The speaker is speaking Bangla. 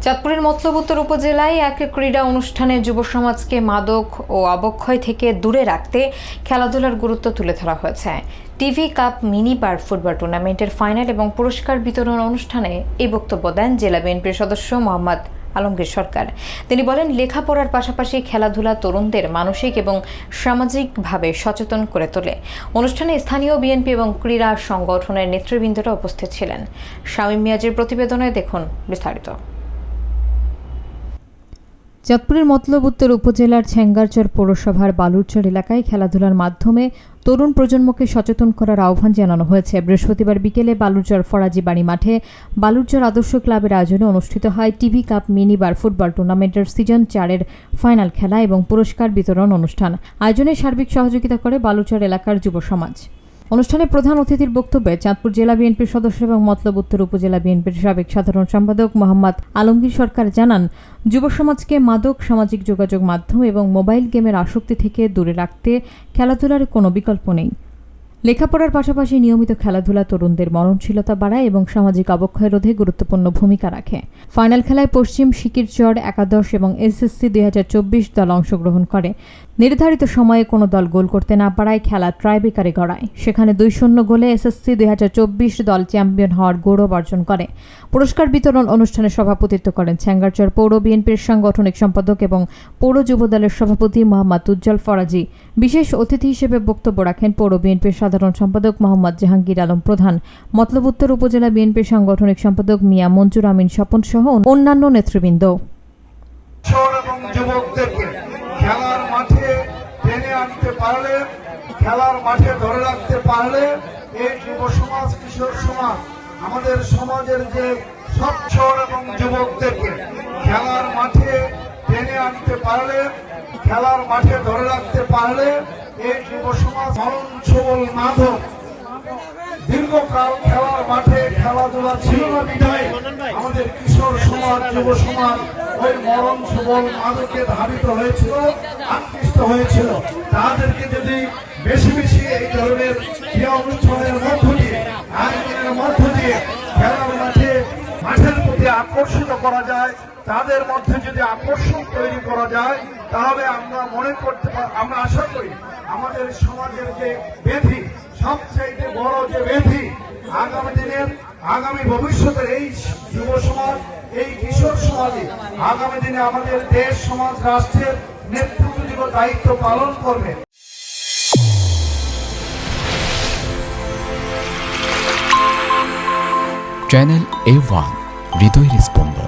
চাঁদপুরের মতলব উত্তর উপজেলায় এক ক্রীড়া অনুষ্ঠানে যুব সমাজকে মাদক ও অবক্ষয় থেকে দূরে রাখতে খেলাধুলার গুরুত্ব তুলে ধরা হয়েছে। টিভি কাপ মিনি বার ফুটবল টুর্নামেন্টের ফাইনাল এবং পুরস্কার বিতরণ অনুষ্ঠানে এই বক্তব্য দেন জেলা বিএনপির সদস্য মোহাম্মদ আলমগীর সরকার। তিনি বলেন, লেখাপড়ার পাশাপাশি খেলাধুলা তরুণদের মানসিক এবং সামাজিকভাবে সচেতন করে তোলে। অনুষ্ঠানে স্থানীয় বিএনপি এবং ক্রীড়া সংগঠনের নেতৃবৃন্দরা উপস্থিত ছিলেন। শামীম মিয়াজের প্রতিবেদনে দেখুন বিস্তারিত। চাঁদপুরের মতলব উত্তর উপজেলার ছেঙ্গারচর পৌরসভার বালুরচর এলাকায় খেলাধুলার মাধ্যমে তরুণ প্রজন্মকে সচেতন করার আহ্বান জানানো হয়েছে। বৃহস্পতিবার বিকেলে বালুরচর ফরাজি বাড়ি মাঠে বালুরচর আদর্শ ক্লাবের আয়োজনে অনুষ্ঠিত হয় টিভি কাপ মিনি বার ফুটবল টুর্নামেন্টের সিজন 4-এর ফাইনাল খেলা এবং পুরস্কার বিতরণ অনুষ্ঠান। আয়োজনে সার্বিক সহযোগিতা করে বালুরচর এলাকার যুব সমাজ। অনুষ্ঠানে প্রধান অতিথির বক্তব্যে চাঁদপুর জেলা বিএনপির সদস্য এবং মতলব উত্তর উপজেলা বিএনপির সাবেক সাধারণ সম্পাদক মোহাম্মদ আলমগীর সরকার জানান, যুব সমাজকে মাদক, সামাজিক যোগাযোগ মাধ্যম এবং মোবাইল গেমের আসক্তি থেকে দূরে রাখতে খেলাধুলার কোনো বিকল্প নেই। লেখাপড়ার পাশাপাশি নিয়মিত খেলাধুলা তরুণদের মরণশীলতা বাড়ায় এবং সামাজিক অবক্ষয় রোধে গুরুত্বপূর্ণ ভূমিকা রাখে। ফাইনাল খেলায় পশ্চিম শিকিরচর একাদশ এবং এসএসসি 2024 দল অংশগ্রহণ করে। নির্ধারিত সময়ে কোনো দল গোল করতে না পারায় খেলা ট্রাইব্রেকারে গড়ায়। সেখানে 2-0 গোলে এসএসসি 2024 দল চ্যাম্পিয়ন হওয়ার গৌরব অর্জন করে। পুরস্কার বিতরণ অনুষ্ঠানে সভাপতিত্ব করেন ছেঙ্গারচর পৌর বিএনপির সাংগঠনিক সম্পাদক এবং পৌর যুব দলের সভাপতি মোহাম্মদ উজ্জ্বল ফরাজি। বিশেষ অতিথি হিসেবে বক্তব্য রাখেন পৌর বিএনপির সাধারণ সম্পাদক মোহাম্মদ জাহাঙ্গীর আলম প্রধান, মতলব উত্তর উপজেলা বিএনপির সাংগঠনিক সম্পাদক মিয়া মঞ্জুর আমিন স্বপন সহ অন্যান্য নেতৃবৃন্দ। খেলার মাঠে টেনে আনতে পারলে, খেলার মাঠে ধরে রাখতে পারলে এই যুব সমাজ, কিশোর সমাজ, আমাদের সমাজের যে সব এবং যুবকদেরকে খেলার মাঠে টেনে আনতে পারলে, খেলার মাঠে ধরে রাখতে পারলে এই যুব সমাজ মরণ সবল মাদক, দীর্ঘকাল খেলার মাঠে খেলাধুলা ছিল না বিধায় আমাদের কিশোর সমাজ, যুব সমাজ ওই মরণ সবল মাদকে ধাবিত হয়েছিল, আকৃষ্ট হয়েছিল। তাদেরকে যদি বেশি বেশি এই ধরনের ক্রীড়া অনুষ্ঠানের মধ্য দিয়ে, আয়োজনের মধ্য দিয়ে খেলার মাঠের প্রতি আকর্ষিত করা যায়, তাদের মধ্যে যদি আকর্ষণ তৈরি করা যায়, তাহলে আমরা আশা করি আমাদের সমাজের যে ব্যাধি, সবচেয়ে বড় যে ব্যাধি আগামী ভবিষ্যতের এই যুব সমাজ, এই কিশোর সমাজে আগামী দিনে আমাদের দেশ, সমাজ, রাষ্ট্রের নেতৃত্ব দিব, দায়িত্ব পালন করবে। চ্যানেল A1 হৃদয়ের স্পন্দন।